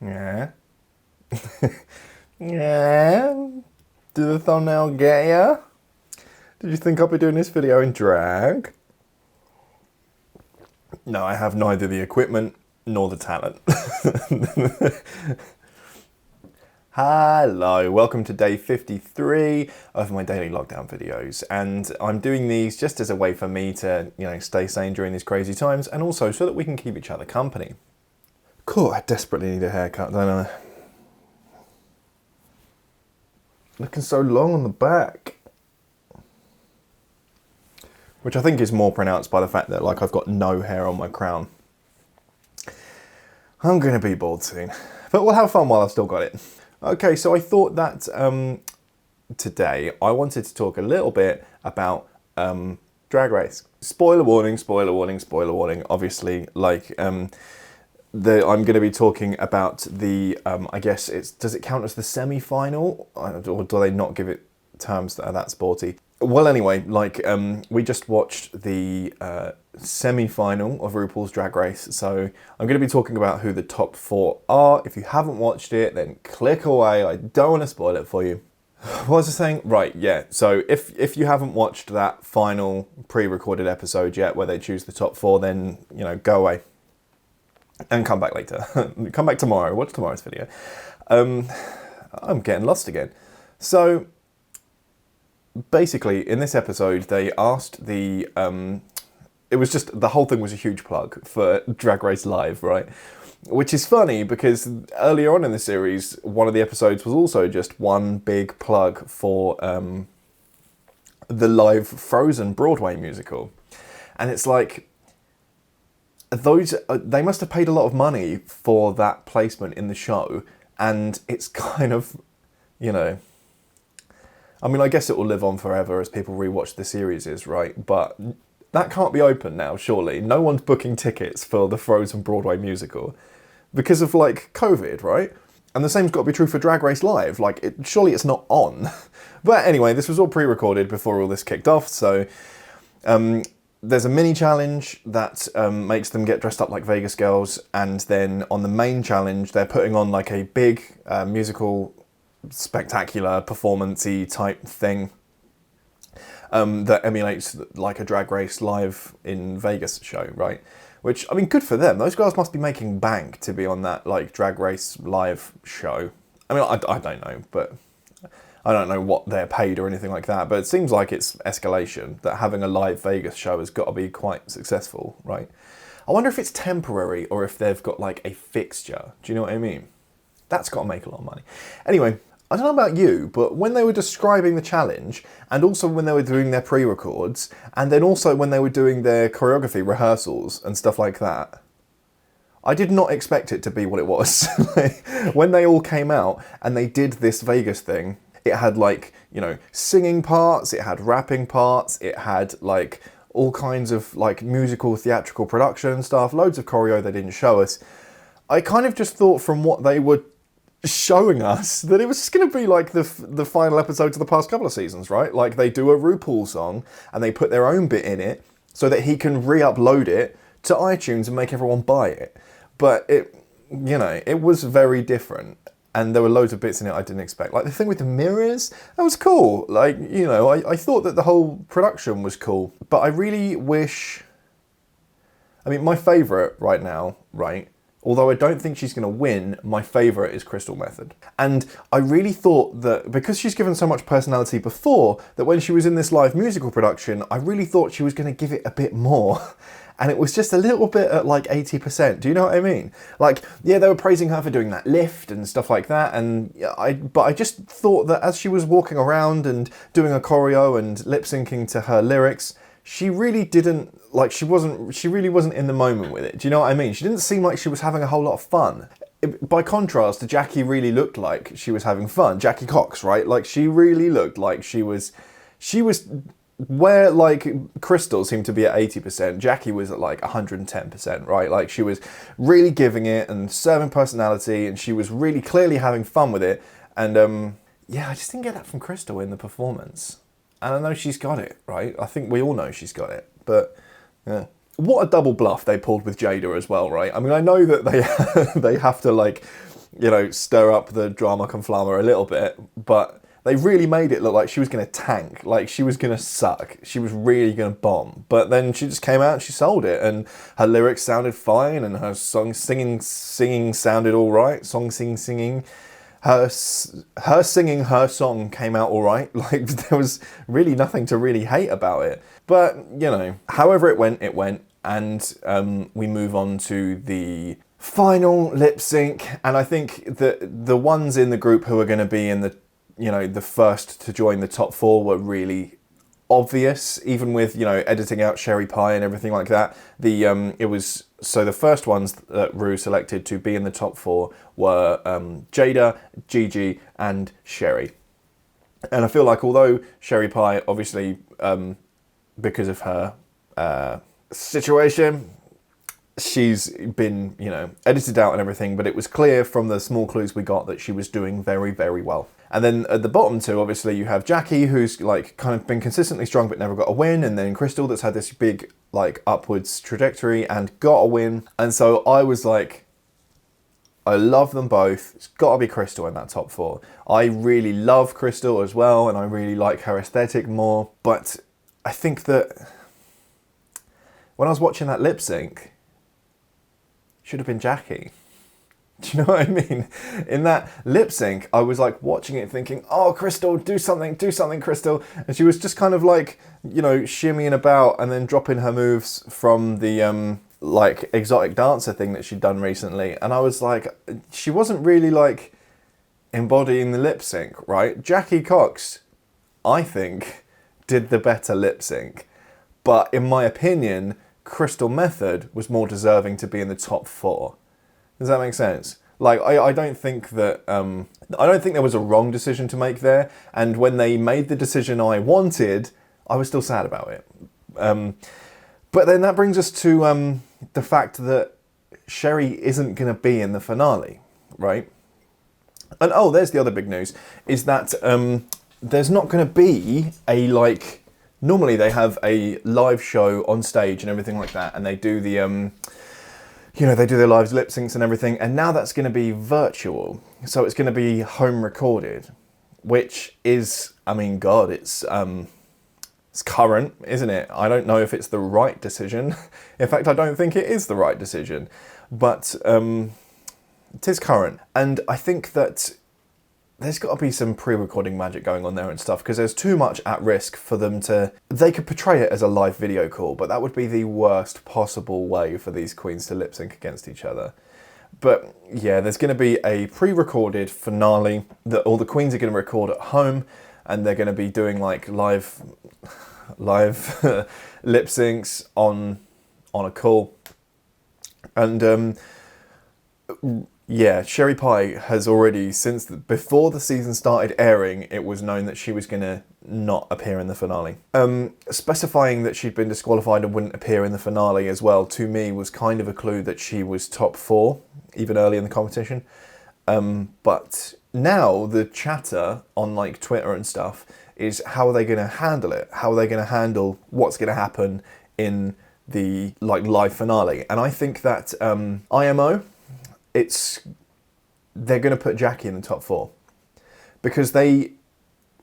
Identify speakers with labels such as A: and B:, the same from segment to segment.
A: Yeah. Yeah. Did the thumbnail get ya? Did you think I'd be doing this video in drag? No, I have neither the equipment nor the talent. Hello, welcome to day 53 of my daily lockdown videos, and I'm doing these just as a way for me to, stay sane during these crazy times, and also so that we can keep each other company. Cool, I desperately need a haircut, don't I? Looking so long on the back. Which I think is more pronounced by the fact that I've got no hair on my crown. I'm gonna be bald soon, but we'll have fun while I've still got it. Okay, so I thought that today I wanted to talk a little bit about Drag Race. Spoiler warning, spoiler warning, spoiler warning. Obviously, I'm going to be talking about the, I guess does it count as the semi-final? Or do they not give it terms that are that sporty? Well, anyway, we just watched the semi-final of RuPaul's Drag Race, so I'm going to be talking about who the top 4 are. If you haven't watched it, then click away. I don't want to spoil it for you. What was I saying? Right, yeah. So if you haven't watched that final pre-recorded episode yet, where they choose the top 4, then go away and come back later. Come back tomorrow. Watch tomorrow's video. I'm getting lost again. So basically, in this episode, they asked the it was just, the whole thing was a huge plug for Drag Race Live, right? Which is funny because earlier on in the series, one of the episodes was also just one big plug for the live Frozen Broadway musical. And it's like, they must have paid a lot of money for that placement in the show, and it's kind of, I mean, I guess it will live on forever as people rewatch the series, right? But that can't be open now, surely. No one's booking tickets for the Frozen Broadway musical because of, COVID, right? And the same's got to be true for Drag Race Live. Surely it's not on. But anyway, this was all pre-recorded before all this kicked off, so there's a mini challenge that makes them get dressed up like Vegas girls, and then on the main challenge, they're putting on a big musical spectacular performance-y type thing that emulates a Drag Race Live in Vegas show, right? Which, I mean, good for them. Those girls must be making bank to be on that Drag Race Live show. I mean, I don't know, but I don't know what they're paid or anything like that, but it seems like it's escalation, that having a live Vegas show has got to be quite successful, right? I wonder if it's temporary or if they've got a fixture. Do you know what I mean? That's got to make a lot of money. Anyway, I don't know about you, but when they were describing the challenge, and also when they were doing their pre-records, and then also when they were doing their choreography rehearsals and stuff like that, I did not expect it to be what it was. When they all came out and they did this Vegas thing, it had singing parts, it had rapping parts, it had all kinds of musical theatrical production stuff, loads of choreo they didn't show us. I kind of just thought from what they were showing us that it was just going to be the final episodes of the past couple of seasons, right? They do a RuPaul song and they put their own bit in it so that he can re-upload it to iTunes and make everyone buy it. But it was very different. And there were loads of bits in it I didn't expect. The thing with the mirrors, that was cool. I thought that the whole production was cool. But I really wish... I mean, my favourite right now, right? Although I don't think she's going to win, my favourite is Crystal Method. And I really thought that, because she's given so much personality before, that when she was in this live musical production, I really thought she was going to give it a bit more. And it was just a little bit at 80%. Do you know what I mean? Yeah, they were praising her for doing that lift and stuff like that. But I just thought that as she was walking around and doing a choreo and lip syncing to her lyrics, she really didn't, she really wasn't in the moment with it. Do you know what I mean? She didn't seem like she was having a whole lot of fun. By contrast, Jackie really looked like she was having fun. Jackie Cox, right? She really looked like she was where Crystal seemed to be at 80%, Jackie was at 110%, right? She was really giving it and serving personality, and she was really clearly having fun with it. And yeah, I just didn't get that from Crystal in the performance. And I know she's got it, right? I think we all know she's got it. But yeah. What a double bluff they pulled with Jada as well, right? I mean, I know that they have to stir up the drama conflama a little bit, but they really made it look like she was going to tank, like she was going to suck, she was really going to bomb. But then she just came out and she sold it, and her lyrics sounded fine, and her singing sounded all right. Singing. Her singing her song came out all right. Like, there was really nothing to really hate about it. But, however it went, and we move on to the final lip sync. And I think that the ones in the group who are going to be in the first to join the top 4 were really obvious, even with, editing out Sherry Pie and everything like that. The first ones that Rue selected to be in the top 4 were Jada, Gigi, and Sherry. And I feel like although Sherry Pie, obviously, because of her situation, she's been, edited out and everything, but it was clear from the small clues we got that she was doing very, very well. And then at the bottom 2, obviously, you have Jackie, who's kind of been consistently strong but never got a win, and then Crystal, that's had this big upwards trajectory and got a win. And so I was like, I love them both. It's got to be Crystal in that top 4. I really love Crystal as well, and I really like her aesthetic more. But I think that when I was watching that lip sync, it should have been Jackie. Do you know what I mean? In that lip sync, I was watching it thinking, oh, Crystal, do something, Crystal. And she was just kind of shimmying about and then dropping her moves from the exotic dancer thing that she'd done recently. And I was like, she wasn't really embodying the lip sync, right? Jackie Cox, I think, did the better lip sync. But in my opinion, Crystal Method was more deserving to be in the top 4. Does that make sense? I don't think that I don't think there was a wrong decision to make there. And when they made the decision I wanted, I was still sad about it. But then that brings us to the fact that Sherry isn't going to be in the finale, right? And there's the other big news, is that there's not going to be a normally they have a live show on stage and everything like that, and they do the they do their live lip syncs and everything, and now that's going to be virtual. So it's going to be home recorded, which is, it's current, isn't it? I don't know if it's the right decision. In fact, I don't think it is the right decision, but it is current. And I think that there's got to be some pre-recording magic going on there and stuff, because there's too much at risk for them to... They could portray it as a live video call, but that would be the worst possible way for these queens to lip sync against each other. But yeah, there's going to be a pre-recorded finale that all the queens are going to record at home, and they're going to be doing live lip syncs on a call. And yeah, Sherry Pie has already, before the season started airing, it was known that she was going to not appear in the finale. Specifying that she'd been disqualified and wouldn't appear in the finale as well, to me, was kind of a clue that she was top 4, even early in the competition. But now the chatter on Twitter and stuff is, how are they going to handle it? How are they going to handle what's going to happen in the live finale? And I think that IMO... they're going to put Jackie in the top 4 because they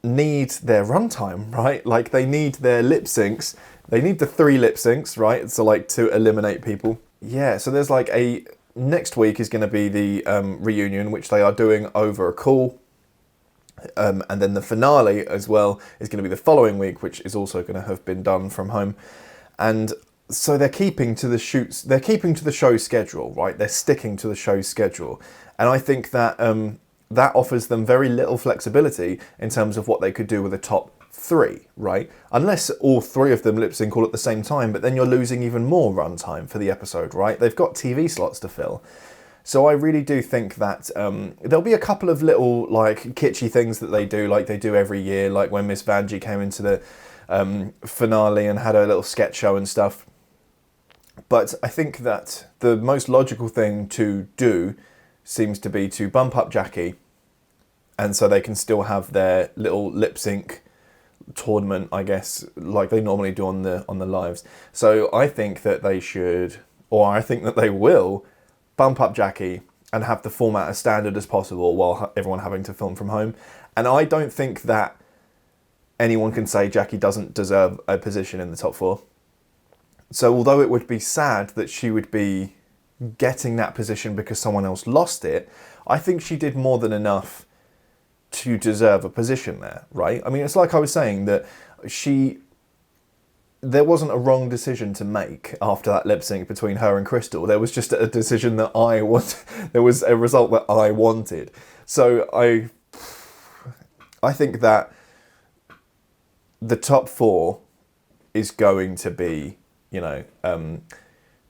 A: need their runtime, right? They need their lip syncs. They need the 3 lip syncs, right? So to eliminate people. Yeah, so there's next week is going to be the reunion, which they are doing over a call. And then the finale as well is going to be the following week, which is also going to have been done from home. And so they're keeping to the show schedule, right? They're sticking to the show schedule. And I think that that offers them very little flexibility in terms of what they could do with a top 3, right? Unless all 3 of them lip sync all at the same time, but then you're losing even more runtime for the episode, right? They've got TV slots to fill. So I really do think that there'll be a couple of little kitschy things that they do, like they do every year, like when Miss Vanjie came into the finale and had a little sketch show and stuff. But I think that the most logical thing to do seems to be to bump up Jackie, and so they can still have their little lip sync tournament, I guess, like they normally do on the lives. So I think that they should, or I think that they will, bump up Jackie and have the format as standard as possible while everyone having to film from home. And I don't think that anyone can say Jackie doesn't deserve a position in the top 4. So although it would be sad that she would be getting that position because someone else lost it, I think she did more than enough to deserve a position there, right? I mean, it's like I was saying, that there wasn't a wrong decision to make after that lip sync between her and Crystal. There was just a decision that there was a result that I wanted. So I think that the top 4 is going to be,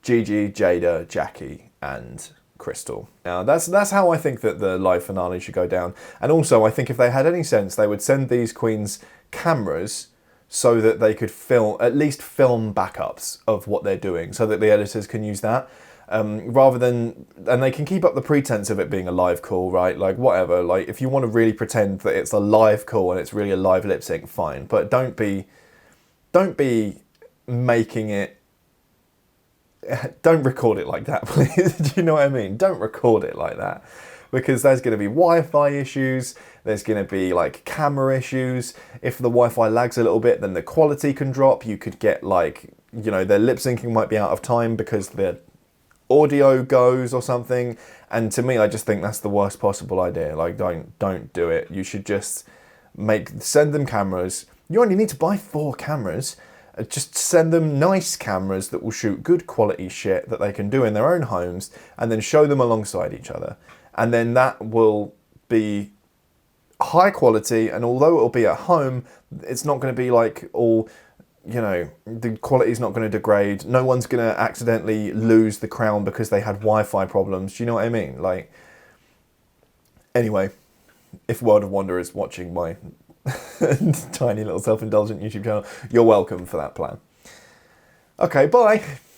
A: Gigi, Jada, Jackie, and Crystal. Now, that's how I think that the live finale should go down. And also, I think if they had any sense, they would send these queens cameras so that they could at least film backups of what they're doing, so that the editors can use that. Rather than, and they can keep up the pretense of it being a live call, right? Like, whatever, like, if you want to really pretend that it's a live call and it's really a live lip sync, fine. But don't be making it, don't record it like that, please. Do you know what I mean? Don't record it like that, because there's going to be Wi-Fi issues, there's going to be like camera issues. If the Wi-Fi lags a little bit, then the quality can drop. You could get like, their lip syncing might be out of time because the audio goes or something. And to me, I just think that's the worst possible idea. Like, don't do it. You should just send them cameras. You only need to buy 4 cameras. Just send them nice cameras that will shoot good quality shit that they can do in their own homes, and then show them alongside each other. And then that will be high quality, and although it'll be at home, it's not going to be like all, the quality's not going to degrade. No one's going to accidentally lose the crown because they had Wi-Fi problems. Do you know what I mean? Like, anyway, if World of Wonder is watching my tiny little self-indulgent YouTube channel, you're welcome for that plan. Okay, bye.